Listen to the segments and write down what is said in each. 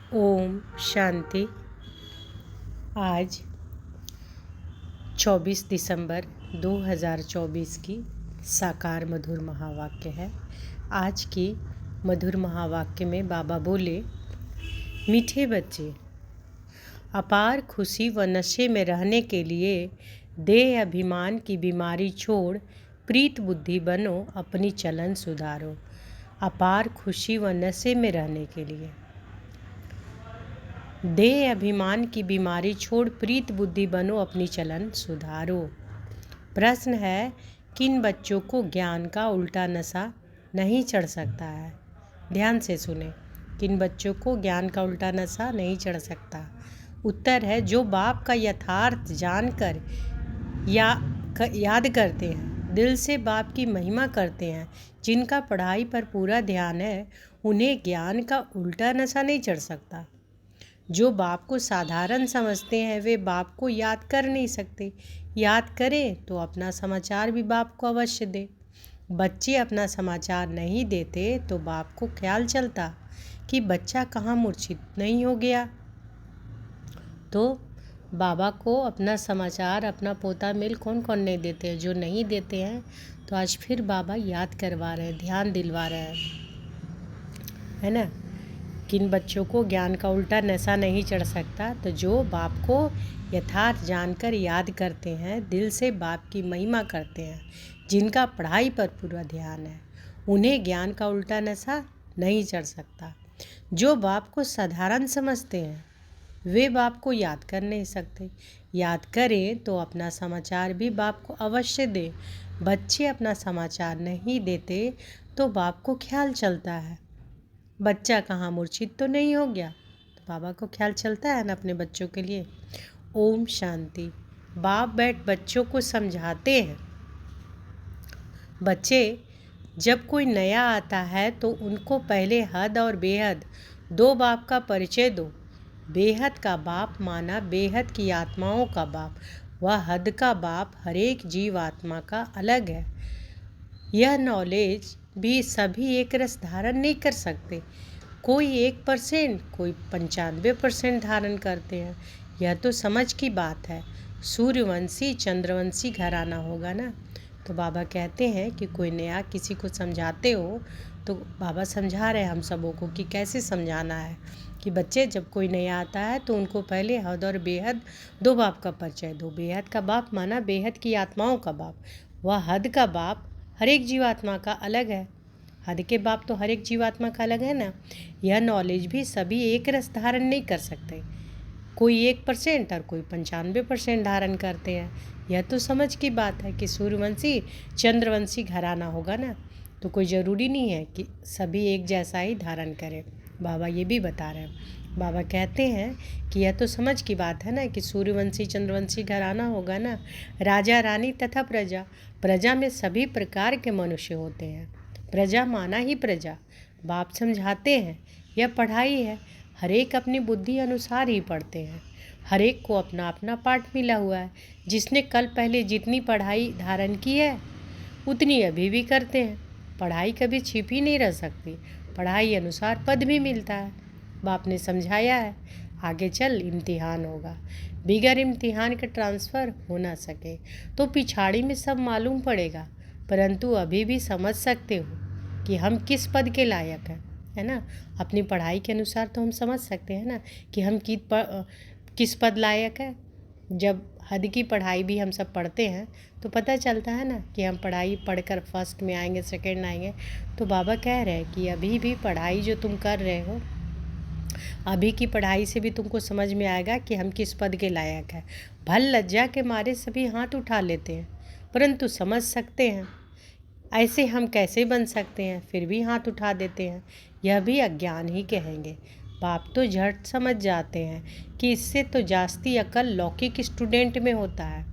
ओम शांति। आज 24 दिसंबर 2024 की साकार मधुर महावाक्य है। आज की मधुर महावाक्य में बाबा बोले, मीठे बच्चे, अपार खुशी व नशे में रहने के लिए देह अभिमान की बीमारी छोड़ प्रीत बुद्धि बनो, अपनी चलन सुधारो। अपार खुशी व नशे में रहने के लिए देह अभिमान की बीमारी छोड़ प्रीत बुद्धि बनो, अपनी चलन सुधारो। प्रश्न है, किन बच्चों को ज्ञान का उल्टा नशा नहीं चढ़ सकता है? ध्यान से सुने, किन बच्चों को ज्ञान का उल्टा नशा नहीं चढ़ सकता? उत्तर है, जो बाप का यथार्थ जानकर याद करते हैं, दिल से बाप की महिमा करते हैं, जिनका पढ़ाई पर पूरा ध्यान है, उन्हें ज्ञान का उल्टा नशा नहीं चढ़ सकता। जो बाप को साधारण समझते हैं, वे बाप को याद कर नहीं सकते। याद करें तो अपना समाचार भी बाप को अवश्य दे। बच्चे अपना समाचार नहीं देते तो बाप को ख्याल चलता कि बच्चा कहाँ मूर्छित नहीं हो गया। तो बाबा को अपना समाचार, अपना पोता मिल कौन कौन नहीं देते हैं? जो नहीं देते हैं तो आज फिर बाबा याद करवा रहे हैं, ध्यान दिलवा रहे हैं, है ना। किन बच्चों को ज्ञान का उल्टा नशा नहीं चढ़ सकता? तो जो बाप को यथार्थ जानकर याद करते हैं, दिल से बाप की महिमा करते हैं, जिनका पढ़ाई पर पूरा ध्यान है, उन्हें ज्ञान का उल्टा नशा नहीं चढ़ सकता। जो बाप को साधारण समझते हैं, वे बाप को याद कर नहीं सकते। याद करें तो अपना समाचार भी बाप को अवश्य दे। बच्चे अपना समाचार नहीं देते तो बाप को ख्याल चलता है, बच्चा कहाँ मूर्छित तो नहीं हो गया। तो बाबा को ख्याल चलता है ना अपने बच्चों के लिए। ओम शांति। बाप बैठ बच्चों को समझाते हैं। बच्चे जब कोई नया आता है तो उनको पहले हद और बेहद दो बाप का परिचय दो। बेहद का बाप माना बेहद की आत्माओं का बाप, वह हद का बाप हर एक जीव आत्मा का अलग है। यह नॉलेज भी सभी एक रस धारण नहीं कर सकते। कोई 1%, कोई 95% धारण करते हैं। यह तो समझ की बात है। सूर्यवंशी चंद्रवंशी घराना होगा ना। तो बाबा कहते हैं कि कोई नया किसी को समझाते हो तो बाबा समझा रहे हैं हम सबों को कि कैसे समझाना है। कि बच्चे जब कोई नया आता है तो उनको पहले हद और बेहद दो बाप का परिचय दो। बेहद का बाप माना बेहद की आत्माओं का बाप, वह हद का बाप हर एक जीवात्मा का अलग है। हद के बाप तो हर एक जीवात्मा का अलग है ना। यह नॉलेज भी सभी एक रस धारण नहीं कर सकते। कोई 1% और कोई 95% धारण करते हैं। यह तो समझ की बात है कि सूर्यवंशी चंद्रवंशी घराना होगा ना। तो कोई ज़रूरी नहीं है कि सभी एक जैसा ही धारण करें। बाबा ये भी बता रहे हैं। बाबा कहते हैं कि यह तो समझ की बात है ना कि सूर्यवंशी चंद्रवंशी घराना होगा ना। राजा रानी तथा प्रजा, प्रजा में सभी प्रकार के मनुष्य होते हैं। प्रजा माना ही प्रजा। बाप समझाते हैं यह पढ़ाई है, हर एक अपनी बुद्धि अनुसार ही पढ़ते हैं। हर एक को अपना अपना पाठ मिला हुआ है। जिसने कल पहले जितनी पढ़ाई धारण की है उतनी अभी भी करते हैं। पढ़ाई कभी छिप ही नहीं रह सकती। पढ़ाई अनुसार पद भी मिलता है। बाप ने समझाया है, आगे चल इम्तिहान होगा, बिगर इम्तिहान का ट्रांसफ़र हो ना सके तो पिछाड़ी में सब मालूम पड़ेगा। परंतु अभी भी समझ सकते हो कि हम किस पद के लायक हैं, है ना। अपनी पढ़ाई के अनुसार तो हम समझ सकते हैं ना कि हम किस पद लायक है। जब हद की पढ़ाई भी हम सब पढ़ते हैं तो पता चलता है ना कि हम पढ़ाई पढ़कर फर्स्ट में आएंगे, सेकंड आएंगे। तो बाबा कह रहे हैं कि अभी भी पढ़ाई जो तुम कर रहे हो, अभी की पढ़ाई से भी तुमको समझ में आएगा कि हम किस पद के लायक हैं। भल लज्जा के मारे सभी हाथ उठा लेते हैं, परंतु समझ सकते हैं ऐसे हम कैसे बन सकते हैं, फिर भी हाथ उठा देते हैं। यह भी अज्ञान ही कहेंगे। बाप तो झट समझ जाते हैं कि इससे तो जास्ती अकल लौकिक स्टूडेंट में होता है।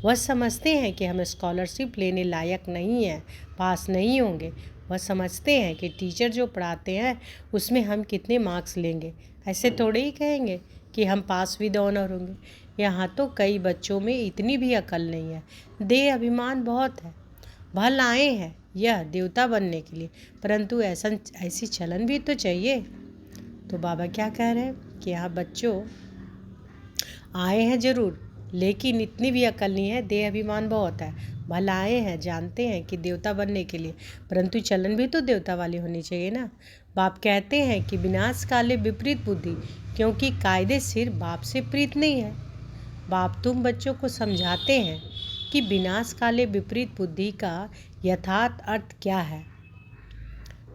वह समझते हैं कि हम स्कॉलरशिप लेने लायक नहीं हैं, पास नहीं होंगे। वह समझते हैं कि टीचर जो पढ़ाते हैं उसमें हम कितने मार्क्स लेंगे। ऐसे थोड़े ही कहेंगे कि हम पास विद ऑनर होंगे। यहाँ तो कई बच्चों में इतनी भी अकल नहीं है। देह अभिमान बहुत है। भल आए हैं यह देवता बनने के लिए, परंतु ऐसी चलन भी तो चाहिए। तो बाबा क्या कह रहे हैं कि हाँ बच्चों, आए हैं ज़रूर, लेकिन इतनी भी अकल नहीं है, देह अभिमान बहुत है। भला आए हैं, जानते हैं कि देवता बनने के लिए, परंतु चलन भी तो देवता वाली होनी चाहिए ना। बाप कहते हैं कि विनाश काले विपरीत बुद्धि, क्योंकि कायदे सिर बाप से प्रीत नहीं है। बाप तुम बच्चों को समझाते हैं कि विनाश काले विपरीत बुद्धि का यथार्थ अर्थ क्या है।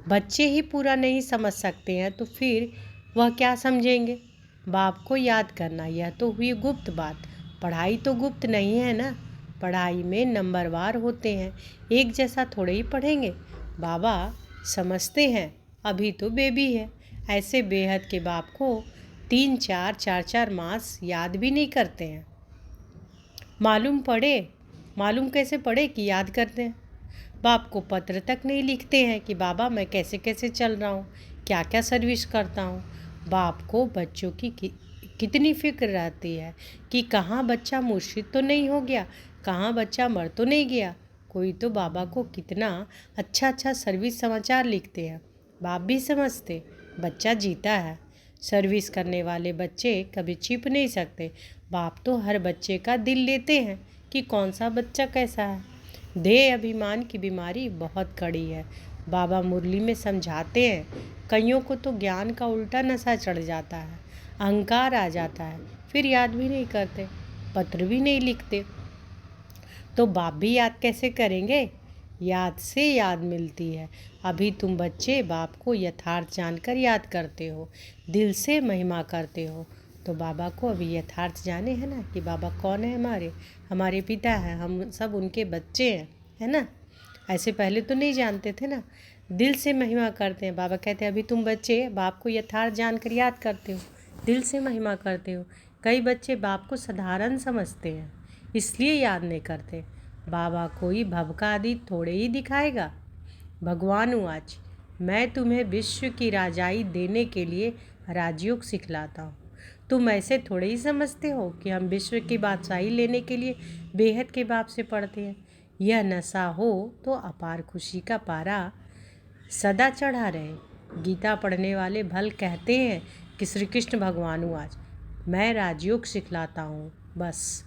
बच्चे ही पूरा नहीं समझ सकते हैं तो फिर वह क्या समझेंगे। बाप को याद करना, यह तो हुई गुप्त बात। पढ़ाई तो गुप्त नहीं है ना। पढ़ाई में नंबरवार होते हैं, एक जैसा थोड़े ही पढ़ेंगे। बाबा समझते हैं, अभी तो बेबी है। ऐसे बेहद के बाप को 3-4 मास याद भी नहीं करते हैं। मालूम कैसे पढ़े कि याद करते हैं। बाप को पत्र तक नहीं लिखते हैं कि बाबा मैं कैसे कैसे चल रहा हूँ, क्या क्या सर्विस करता हूँ। बाप को बच्चों की कितनी फिक्र रहती है कि कहाँ बच्चा मुर्शिद तो नहीं हो गया, कहाँ बच्चा मर तो नहीं गया। कोई तो बाबा को कितना अच्छा सर्विस समाचार लिखते हैं। बाप भी समझते बच्चा जीता है। सर्विस करने वाले बच्चे कभी छिप नहीं सकते। बाप तो हर बच्चे का दिल लेते हैं कि कौन सा बच्चा कैसा है। देह अभिमान की बीमारी बहुत कड़ी है। बाबा मुरली में समझाते हैं, कईयों को तो ज्ञान का उल्टा नशा चढ़ जाता है, अहंकार आ जाता है, फिर याद भी नहीं करते, पत्र भी नहीं लिखते। तो बाप भी याद कैसे करेंगे। याद से याद मिलती है। अभी तुम बच्चे बाप को यथार्थ जानकर याद करते हो, दिल से महिमा करते हो। तो बाबा को अभी यथार्थ जाने है ना कि बाबा कौन है, हमारे पिता हैं, हम सब उनके बच्चे हैं, है ना। ऐसे पहले तो नहीं जानते थे ना। दिल से महिमा करते हैं। बाबा कहते हैं अभी तुम बच्चे बाप को यथार्थ जानकर याद करते हो, दिल से महिमा करते हो। कई बच्चे बाप को साधारण समझते हैं, इसलिए याद नहीं करते। बाबा कोई भवका आदि थोड़े ही दिखाएगा। भगवान आज मैं तुम्हें विश्व की राजाई देने के लिए राजयोग सिखलाता हूँ। तुम ऐसे थोड़े ही समझते हो कि हम विश्व की बादशाही लेने के लिए बेहद के बाप से पढ़ते हैं। यह नशा हो तो अपार खुशी का पारा सदा चढ़ा रहे। गीता पढ़ने वाले भल कहते हैं कि श्री कृष्ण भगवान आज मैं राजयोग सिखलाता हूँ, बस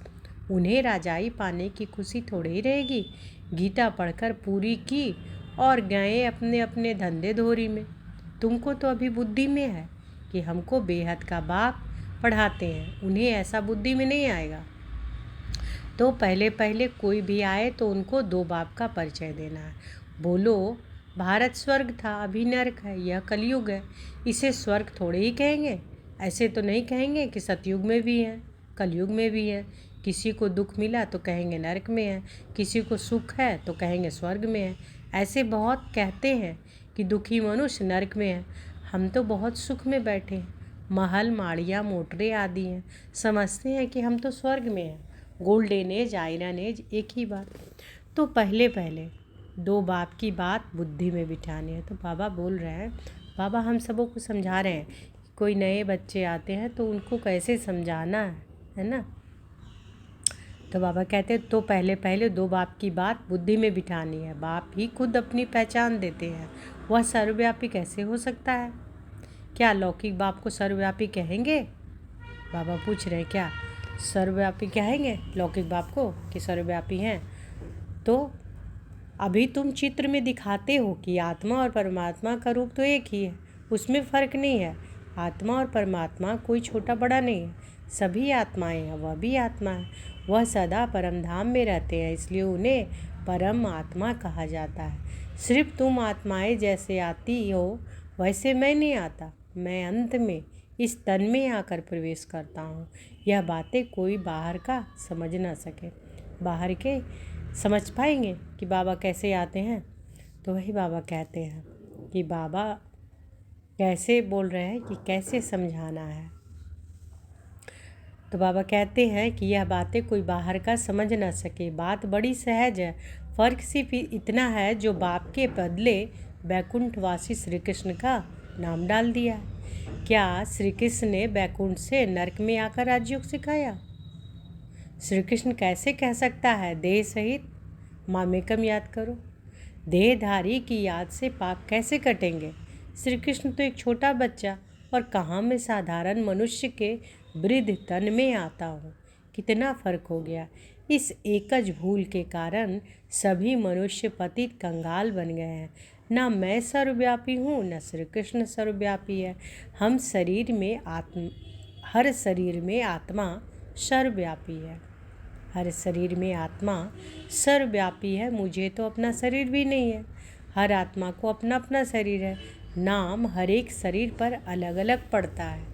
उन्हें राजाई पाने की खुशी थोड़ी ही रहेगी। गीता पढ़कर पूरी की और गए अपने अपने धंधे धोरी में। तुमको तो अभी बुद्धि में है कि हमको बेहद का बाप पढ़ाते हैं, उन्हें ऐसा बुद्धि में नहीं आएगा। तो पहले पहले कोई भी आए तो उनको 2 बाप का परिचय देना है। बोलो भारत स्वर्ग था, अभी नरक है, यह कलयुग है, इसे स्वर्ग थोड़े ही कहेंगे। ऐसे तो नहीं कहेंगे कि सतयुग में भी है, कलयुग में भी है। किसी को दुख मिला तो कहेंगे नरक में है, किसी को सुख है तो कहेंगे स्वर्ग में है। ऐसे बहुत कहते हैं कि दुखी मनुष्य नरक में है। हम तो बहुत सुख में बैठे हैं, महल माड़ियाँ मोटरें आदि हैं, समझते हैं कि हम तो स्वर्ग में हैं। गोल्डन एज आयरन एज एक ही बात। तो पहले पहले 2 बाप की बात बुद्धि में बिठानी है। तो बाबा बोल रहे हैं, बाबा हम सबों को समझा रहे हैं कि कोई नए बच्चे आते हैं तो उनको कैसे समझाना है ना। तो बाबा कहते हैं तो पहले पहले 2 बाप की बात बुद्धि में बिठानी है। बाप ही खुद अपनी पहचान देते हैं, वह सर्वव्यापी कैसे हो सकता है। क्या लौकिक बाप को सर्वव्यापी कहेंगे। बाबा पूछ रहे हैं क्या सर्वव्यापी कहेंगे लौकिक बाप को कि सर्वव्यापी हैं। तो अभी तुम चित्र में दिखाते हो कि आत्मा और परमात्मा का रूप तो एक ही है, उसमें फ़र्क नहीं है। आत्मा और परमात्मा कोई छोटा बड़ा नहीं है, सभी आत्माएं हैं, वह भी आत्मा है। वह सदा परम धाम में रहते हैं, इसलिए उन्हें परम आत्मा कहा जाता है। सिर्फ तुम आत्माएं जैसे आती हो वैसे मैं नहीं आता। मैं अंत में इस तन में आकर प्रवेश करता हूँ। यह बातें कोई बाहर का समझ ना सके। बाहर के समझ पाएंगे कि बाबा कैसे आते हैं। तो वही बाबा कहते हैं कि बाबा कैसे बोल रहे हैं कि कैसे समझाना है। तो बाबा कहते हैं कि यह बातें कोई बाहर का समझ ना सके। बात बड़ी सहज है, फ़र्क सिर्फ इतना है जो बाप के बदले बैकुंठवासी श्री कृष्ण का नाम डाल दिया है। क्या श्री कृष्ण ने बैकुंठ से नरक में आकर राजयोग सिखाया। श्री कृष्ण कैसे कह सकता है देह सहित मामेकम याद करो। देहधारी की याद से पाप कैसे कटेंगे। श्री कृष्ण तो एक छोटा बच्चा और कहाँ मैं साधारण मनुष्य के वृद्ध तन में आता हूँ। कितना फर्क हो गया। इस एकज भूल के कारण सभी मनुष्य पतित कंगाल बन गए हैं। ना मैं सर्वव्यापी हूँ, न श्री कृष्ण सर्वव्यापी है। हर शरीर में आत्मा सर्वव्यापी है। हर शरीर में आत्मा सर्वव्यापी है। मुझे तो अपना शरीर भी नहीं है। हर आत्मा को अपना अपना शरीर है। नाम हर एक शरीर पर अलग अलग पड़ता है।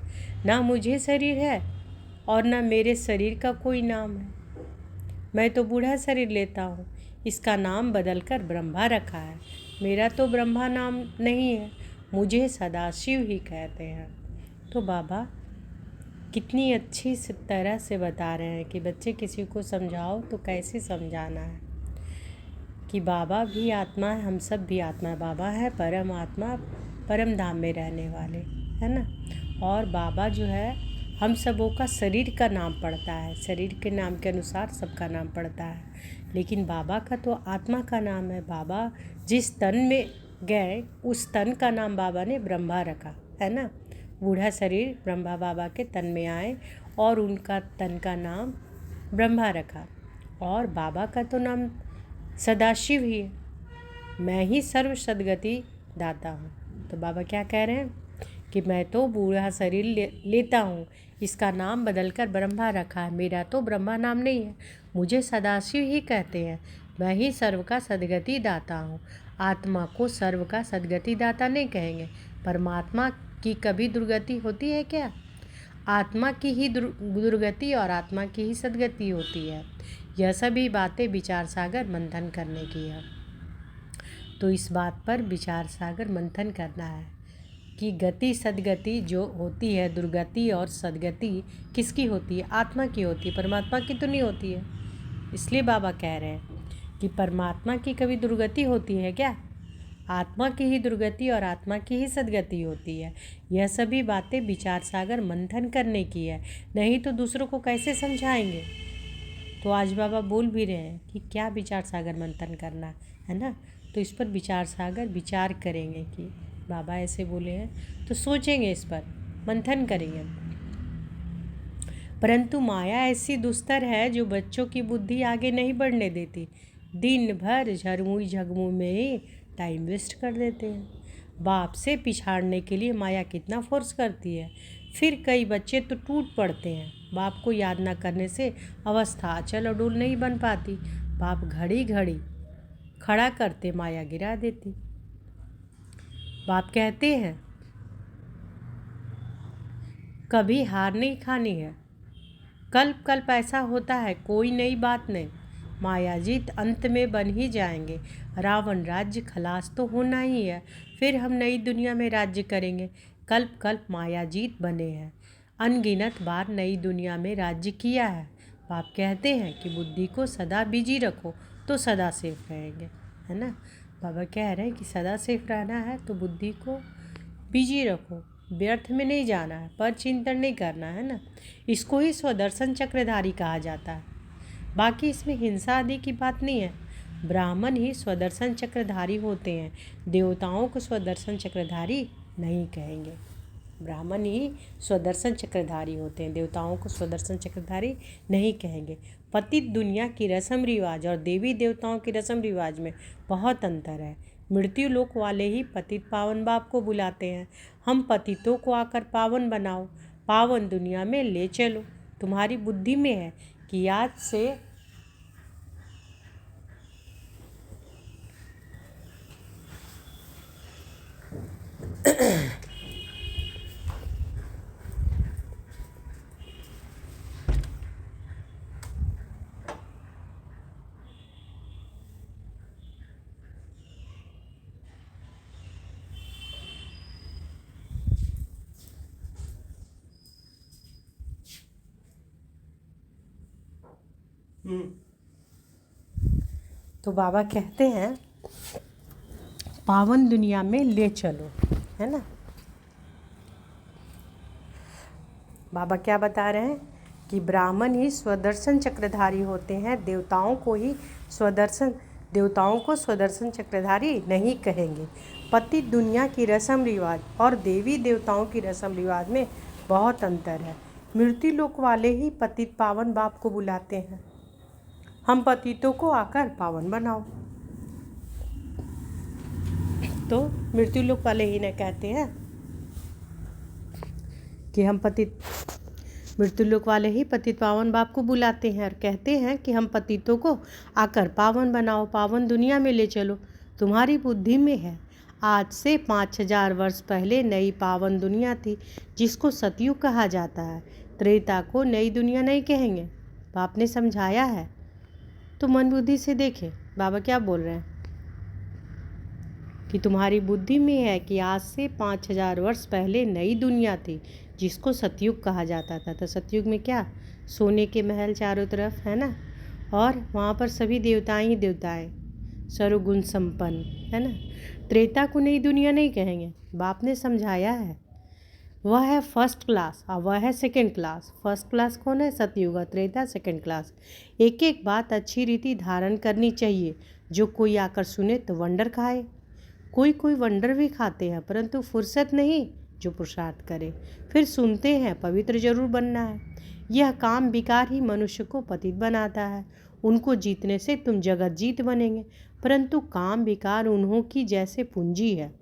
ना मुझे शरीर है और ना मेरे शरीर का कोई नाम है। मैं तो बूढ़ा शरीर लेता हूँ। इसका नाम बदलकर ब्रह्मा रखा है। मेरा तो ब्रह्मा नाम नहीं है, मुझे सदाशिव ही कहते हैं। तो बाबा कितनी अच्छी तरह से बता रहे हैं कि बच्चे किसी को समझाओ तो कैसे समझाना है, कि बाबा भी आत्मा है, हम सब भी आत्मा है। बाबा है परम आत्मा, परम धाम में रहने वाले, है ना। और बाबा जो है हम सबों का शरीर का नाम पड़ता है, शरीर के नाम के अनुसार सबका नाम पड़ता है, लेकिन बाबा का तो आत्मा का नाम है। बाबा जिस तन में गए उस तन का नाम बाबा ने ब्रह्मा रखा, है ना। बूढ़ा शरीर ब्रह्मा बाबा के तन में आए और उनका तन का नाम ब्रह्मा रखा। और बाबा का तो नाम सदाशिव ही है। मैं ही सर्व सद्गति दाता हूँ। तो बाबा क्या कह रहे हैं कि मैं तो बूढ़ा शरीर लेता हूँ, इसका नाम बदलकर ब्रह्मा रखा है। मेरा तो ब्रह्मा नाम नहीं है, मुझे सदाशिव ही कहते हैं। मैं ही सर्व का सद्गति दाता हूँ। आत्मा को सर्व का सद्गति दाता नहीं कहेंगे। परमात्मा की कभी दुर्गति होती है क्या? आत्मा की ही दुर्गति और आत्मा की ही सद्गति होती है। यह सभी बातें विचार सागर मंथन करने की है। तो इस बात पर विचार सागर मंथन करना है कि गति सद्गति जो होती है, दुर्गति और सद्गति किसकी होती है? आत्मा की होती है, परमात्मा की तो नहीं होती है। इसलिए बाबा कह रहे हैं कि परमात्मा की कभी दुर्गति होती है क्या? आत्मा की ही दुर्गति और आत्मा की ही सद्गति होती है। यह सभी बातें विचार सागर मंथन करने की है, नहीं तो दूसरों को कैसे समझाएंगे। तो आज बाबा बोल भी रहे हैं कि क्या विचार सागर मंथन करना है ना। तो इस पर विचार सागर विचार करेंगे कि बाबा ऐसे बोले हैं, तो सोचेंगे, इस पर मंथन करेंगे। परंतु माया ऐसी दुस्तर है जो बच्चों की बुद्धि आगे नहीं बढ़ने देती। दिन भर झरमुई झगमू में ही टाइम वेस्ट कर देते हैं। बाप से पिछाड़ने के लिए माया कितना फोर्स करती है। फिर कई बच्चे तो टूट पड़ते हैं। बाप को याद न करने से अवस्था अचल अडूल नहीं बन पाती। बाप घड़ी घड़ी खड़ा करते, माया गिरा देती। बाप कहते हैं कभी हार नहीं खानी है। कल्प कल्प ऐसा होता है, कोई नई बात नहीं। मायाजीत अंत में बन ही जाएंगे। रावण राज्य खलास तो होना ही है, फिर हम नई दुनिया में राज्य करेंगे। कल्प कल्प मायाजीत बने हैं, अनगिनत बार नई दुनिया में राज्य किया है। बाप कहते हैं कि बुद्धि को सदा बिजी रखो तो सदा सेफ रहेंगे, है ना। बाबा कह रहे हैं कि सदा सेफ रहना है तो बुद्धि को बिजी रखो, व्यर्थ में नहीं जाना है, पर चिंतन नहीं करना है ना। इसको ही स्वदर्शन चक्रधारी कहा जाता है। बाकी इसमें हिंसा आदि की बात नहीं है। ब्राह्मण ही स्वदर्शन चक्रधारी होते हैं, देवताओं को स्वदर्शन चक्रधारी नहीं कहेंगे। ब्राह्मण ही स्वदर्शन चक्रधारी होते हैं, देवताओं को स्वदर्शन चक्रधारी नहीं कहेंगे। पतित दुनिया की रस्म रिवाज और देवी देवताओं की रस्म रिवाज में बहुत अंतर है। मृत्यु लोक वाले ही पतित पावन बाप को बुलाते हैं। हम पतितों को आकर पावन बनाओ, पावन दुनिया में ले चलो। तुम्हारी बुद्धि में है कि आज से तो बाबा कहते हैं पावन दुनिया में ले चलो, है ना। बाबा क्या बता रहे हैं कि ब्राह्मण ही स्वदर्शन चक्रधारी होते हैं, देवताओं को स्वदर्शन चक्रधारी नहीं कहेंगे। पतित दुनिया की रस्म रिवाज और देवी देवताओं की रस्म रिवाज में बहुत अंतर है। मृत्यु लोक वाले ही पतित पावन बाप को बुलाते हैं, हम पतितों को आकर पावन बनाओ। तो मृत्यु लोक वाले ही ने कहते हैं कि हम मृत्यु लोक वाले ही पतित पावन बाप को बुलाते हैं और कहते हैं कि हम पतितों को आकर पावन बनाओ, पावन दुनिया में ले चलो। तुम्हारी बुद्धि में है, आज से 5000 वर्ष पहले नई पावन दुनिया थी जिसको सतयुग कहा जाता है। त्रेता को नई दुनिया नहीं कहेंगे, बाप ने समझाया है। तो मन बुद्धि से देखें बाबा क्या बोल रहे हैं कि तुम्हारी बुद्धि में है कि आज से 5000 वर्ष पहले नई दुनिया थी जिसको सतयुग कहा जाता था। तो सतयुग में क्या, सोने के महल चारों तरफ है ना, और वहाँ पर सभी देवताएं ही देवताएं, सर्वगुण संपन्न है ना। त्रेता को नई दुनिया नहीं कहेंगे, बाप ने समझाया है। वह है फर्स्ट क्लास और वह है सेकंड क्लास। फर्स्ट क्लास कौन है, सतयुग, त्रेता सेकंड क्लास। एक एक बात अच्छी रीति धारण करनी चाहिए। जो कोई आकर सुने तो वंडर खाए। कोई कोई वंडर भी खाते हैं परंतु फुर्सत नहीं जो पुरुषार्थ करे। फिर सुनते हैं पवित्र जरूर बनना है। यह काम विकार ही मनुष्य को पतित बनाता है। उनको जीतने से तुम जगत जीत बनेंगे, परंतु काम विकार उन्हों की जैसे पूंजी है,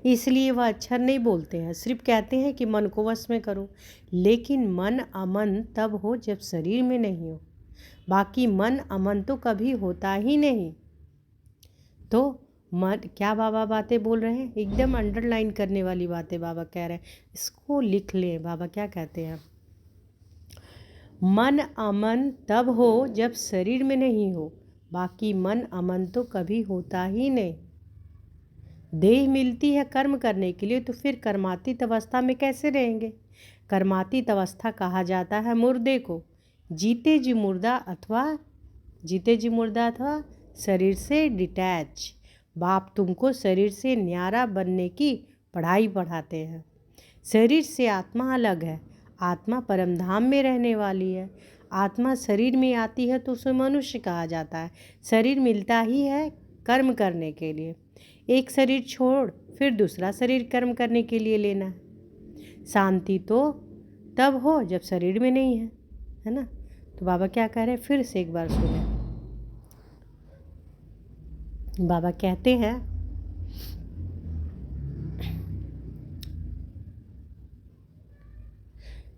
इसलिए वह अक्षर नहीं बोलते हैं, सिर्फ कहते हैं कि मन को वश में करो। लेकिन मन अमन तब हो जब शरीर में नहीं हो, बाकी मन अमन तो कभी होता ही नहीं। तो मन क्या बाबा बातें बोल रहे हैं, एकदम अंडरलाइन करने वाली बातें बाबा कह रहे हैं, इसको लिख लें। बाबा क्या कहते हैं, मन अमन तब हो जब शरीर में नहीं हो, बाकी मन अमन तो कभी होता ही नहीं। देह मिलती है कर्म करने के लिए, तो फिर कर्मातीत अवस्था में कैसे रहेंगे। कर्मातीत अवस्था कहा जाता है मुर्दे को। जीते जी मुर्दा अथवा शरीर से डिटैच। बाप तुमको शरीर से न्यारा बनने की पढ़ाई पढ़ाते हैं। शरीर से आत्मा अलग है, आत्मा परमधाम में रहने वाली है। आत्मा शरीर में आती है तो उसे मनुष्य कहा जाता है। शरीर मिलता ही है कर्म करने के लिए। एक शरीर छोड़ फिर दूसरा शरीर कर्म करने के लिए लेना है। शांति तो तब हो जब शरीर में नहीं है ना। तो बाबा क्या कह रहे हैं, फिर से एक बार सुने। बाबा कहते हैं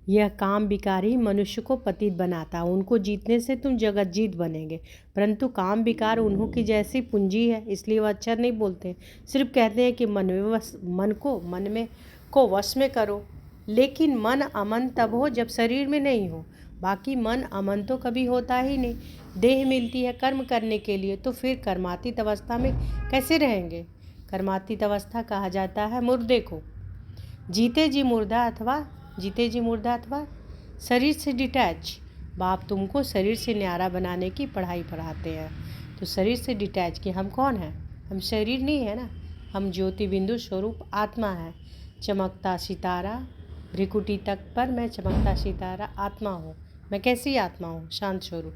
यह काम विकारी मनुष्य को पतित बनाता है। उनको जीतने से तुम जगत जीत बनेंगे, परंतु काम विकार उन्हों की जैसी पूंजी है, इसलिए वह अक्षर नहीं बोलते, सिर्फ कहते हैं कि मन को वश में करो। लेकिन मन अमन तब हो जब शरीर में नहीं हो, बाकी मन अमन तो कभी होता ही नहीं। देह मिलती है कर्म करने के लिए, तो फिर कर्मातीत अवस्था में कैसे रहेंगे। कर्मातीत अवस्था कहा जाता है मुर्दे को। जीते जी मुर्दा अथवा शरीर से डिटैच। बाप तुमको शरीर से न्यारा बनाने की पढ़ाई पढ़ाते हैं। तो शरीर से डिटैच कि हम कौन हैं, हम शरीर नहीं है ना, हम ज्योति बिंदु स्वरूप आत्मा है। चमकता सितारा भ्रिकुटी तक पर मैं चमकता सितारा आत्मा हूँ। मैं कैसी आत्मा हूँ, शांत स्वरूप।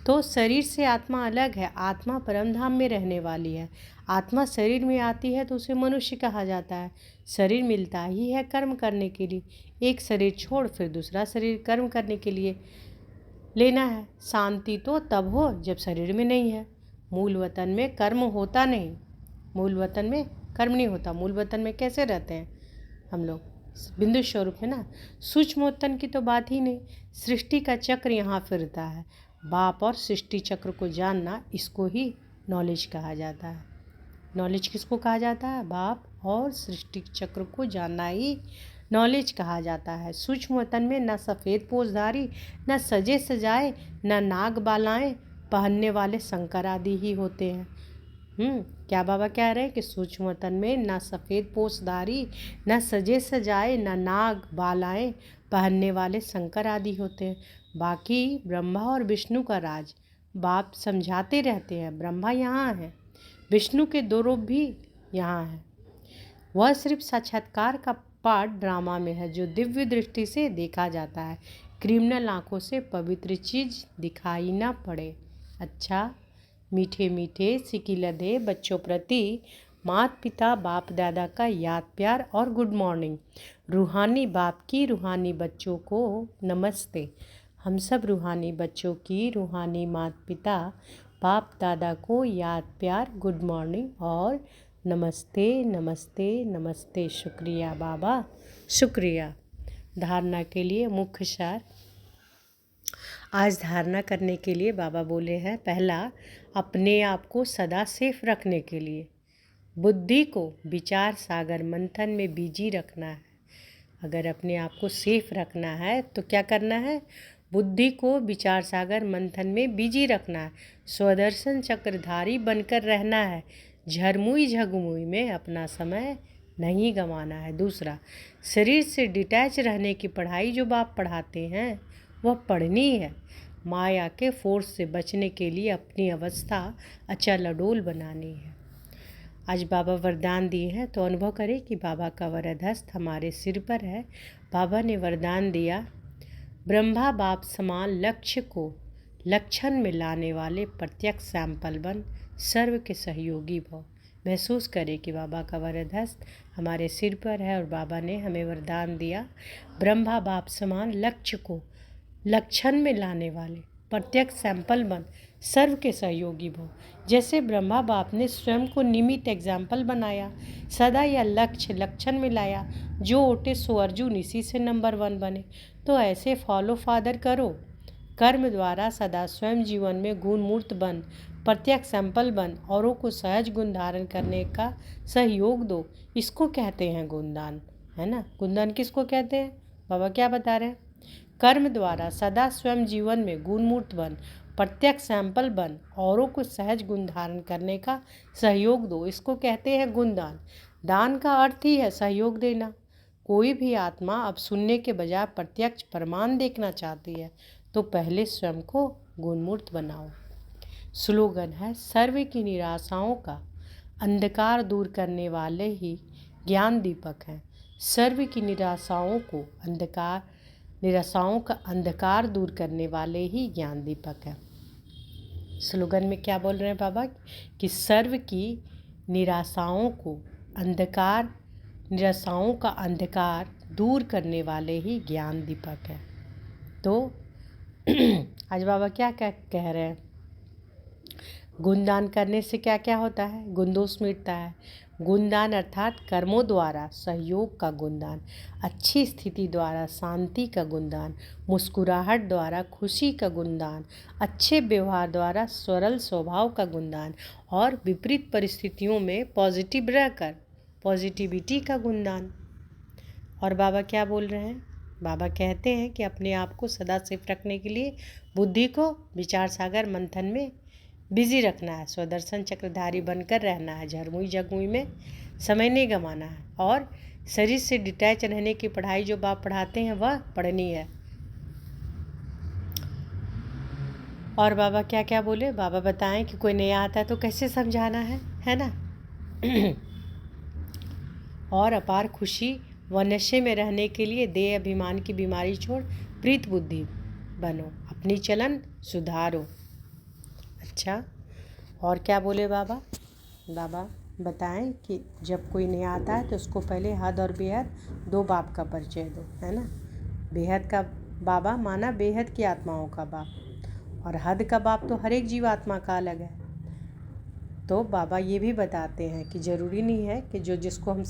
तो शरीर से आत्मा अलग है, आत्मा परमधाम में रहने वाली है। आत्मा शरीर में आती है तो उसे मनुष्य कहा जाता है। शरीर मिलता ही है कर्म करने के लिए। एक शरीर छोड़ फिर दूसरा शरीर कर्म करने के लिए लेना है। शांति तो तब हो जब शरीर में नहीं है। मूल वतन में कर्म होता नहीं, मूल वतन में कर्म नहीं होता। मूल वतन में कैसे रहते हैं हम लोग, बिंदु स्वरूप है ना। सूक्ष्म वतन की तो बात ही नहीं। सृष्टि का चक्र यहाँ फिरता है। बाप और सृष्टि चक्र को जानना, इसको ही नॉलेज कहा जाता है। नॉलेज किसको कहा जाता है, बाप और सृष्टि चक्र को जानना ही नॉलेज कहा जाता है। सूक्ष्म वतन में न सफ़ेद पोषधारी, न सजे सजाए, न नाग बालाएं पहनने वाले शंकर आदि ही होते हैं। क्या बाबा कह रहे हैं कि सूक्ष्म वतन में न सफ़ेद पोषधारी, न सजे सजाए, न नाग बालाएं पहनने वाले शंकर आदि होते हैं। बाकी ब्रह्मा और विष्णु का राज बाप समझाते रहते हैं। ब्रह्मा यहाँ है, विष्णु के 2 रूप भी यहाँ हैं। वह सिर्फ साक्षात्कार का पार्ट ड्रामा में है जो दिव्य दृष्टि से देखा जाता है। क्रिमिनल आंखों से पवित्र चीज़ दिखाई ना पड़े। अच्छा, मीठे मीठे सिकिलधे बच्चों प्रति माता पिता बाप दादा का याद प्यार और गुड मॉर्निंग। रूहानी बाप की रूहानी बच्चों को नमस्ते। हम सब रूहानी बच्चों की रूहानी माता पिता बाप दादा को याद प्यार गुड मॉर्निंग और नमस्ते नमस्ते नमस्ते। शुक्रिया बाबा, शुक्रिया। धारणा के लिए मुख्य सार। आज धारणा करने के लिए बाबा बोले हैं, पहला, अपने आप को सदा सेफ रखने के लिए बुद्धि को विचार सागर मंथन में बिजी रखना है। अगर अपने आप को सेफ रखना है तो क्या करना है? बुद्धि को विचार सागर मंथन में बिजी रखना है। स्वदर्शन चक्रधारी बनकर रहना है। झरमुई झगमुई में अपना समय नहीं गंवाना है। दूसरा, शरीर से डिटैच रहने की पढ़ाई जो बाप पढ़ाते हैं वह पढ़नी है। माया के फोर्स से बचने के लिए अपनी अवस्था अचल अडोल बनानी है। आज बाबा वरदान दिए हैं तो अनुभव करें कि बाबा का वरद हस्त हमारे सिर पर है। बाबा ने वरदान दिया, ब्रह्मा बाप समान लक्ष्य को लक्षण में लाने वाले प्रत्यक्ष सैंपल बन सर्व के सहयोगी भव। महसूस करें कि बाबा का वरद हस्त हमारे सिर पर है और बाबा ने हमें वरदान दिया, ब्रह्मा बाप समान लक्ष्य को लक्षण में लाने वाले प्रत्यक्ष सैंपल बन सर्व के सहयोगी भव। जैसे ब्रह्मा बाप ने स्वयं को निमित्त एग्जाम्पल बनाया, सदा यह लक्ष्य लक्षण में लाया, जो ओटे सो अर्जुन इसी से नंबर 1 बने। तो ऐसे फॉलो फादर करो। कर्म द्वारा सदा स्वयं जीवन में गुण मूर्त बन, प्रत्यक्ष सैंपल बन, औरों को सहज गुण धारण करने का सहयोग दो। इसको कहते हैं गुणदान, है ना। गुणदान किसको कहते हैं? बाबा क्या बता रहे हैं? कर्म द्वारा सदा स्वयं जीवन में गुणमूर्त बन, प्रत्यक्ष सैंपल बन, औरों को सहज गुण धारण करने का सहयोग दो। इसको कहते हैं गुणदान। दान का अर्थ ही है सहयोग देना। कोई भी आत्मा अब सुनने के बजाय प्रत्यक्ष प्रमाण देखना चाहती है तो पहले स्वयं को गुणमूर्त बनाओ। स्लोगन है, सर्व की निराशाओं का अंधकार दूर करने वाले ही ज्ञान दीपक हैं। सर्व की निराशाओं का अंधकार दूर करने वाले ही ज्ञान दीपक है। स्लोगन में क्या बोल रहे हैं बाबा? कि सर्व की निराशाओं का अंधकार दूर करने वाले ही ज्ञान दीपक है। तो आज बाबा क्या क्या कह रहे हैं? गुणदान करने से क्या क्या होता है? गुणदोष मिटता है। गुणदान अर्थात कर्मों द्वारा सहयोग का गुणदान, अच्छी स्थिति द्वारा शांति का गुणदान, मुस्कुराहट द्वारा खुशी का गुणदान, अच्छे व्यवहार द्वारा सरल स्वभाव का गुणदान और विपरीत परिस्थितियों में पॉजिटिव रहकर पॉजिटिविटी का गुणदान। और बाबा क्या बोल रहे हैं? बाबा कहते हैं कि अपने आप को सदा सेफ रखने के लिए बुद्धि को विचार सागर मंथन में बिजी रखना है। स्वदर्शन चक्रधारी बनकर रहना है। झरमुई झगमुई में समय नहीं गंवाना है और शरीर से डिटैच रहने की पढ़ाई जो बाप पढ़ाते हैं वह पढ़नी है। और बाबा क्या क्या बोले? बाबा बताएं कि कोई नया आता है तो कैसे समझाना है ना। और अपार खुशी व नशे में रहने के लिए देह अभिमान की बीमारी छोड़ प्रीत बुद्धि बनो, अपनी चलन सुधारो। अच्छा, और क्या बोले बाबा? बाबा बताएं कि जब कोई नया आता है तो उसको पहले हद और बेहद 2 बाप का परिचय दो, है ना। बेहद का बाबा माना बेहद की आत्माओं का बाप, और हद का बाप तो हर एक जीवात्मा का अलग है। तो बाबा ये भी बताते हैं कि ज़रूरी नहीं है कि जो जिसको हम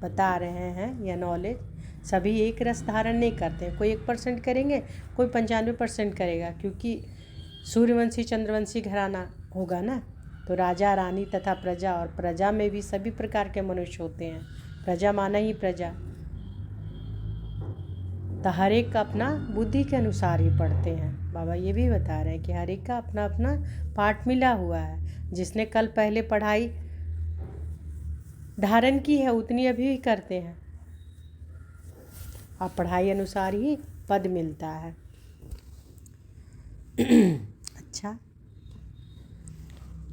बता रहे हैं या नॉलेज सभी एक रस धारण नहीं करते हैं। कोई 1% करेंगे, कोई 95% करेगा, क्योंकि सूर्यवंशी चंद्रवंशी घराना होगा ना। तो राजा रानी तथा प्रजा, और प्रजा में भी सभी प्रकार के मनुष्य होते हैं। प्रजा माना ही प्रजा, तो हर एक का अपना बुद्धि के अनुसार ही पढ़ते हैं। बाबा ये भी बता रहे हैं कि हर एक का अपना अपना पाठ मिला हुआ है। जिसने कल पहले पढ़ाई धारण की है उतनी अभी भी करते हैं, और पढ़ाई अनुसार ही पद मिलता है। अच्छा,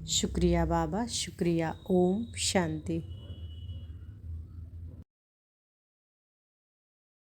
शुक्रिया बाबा, शुक्रिया। ओम शांति।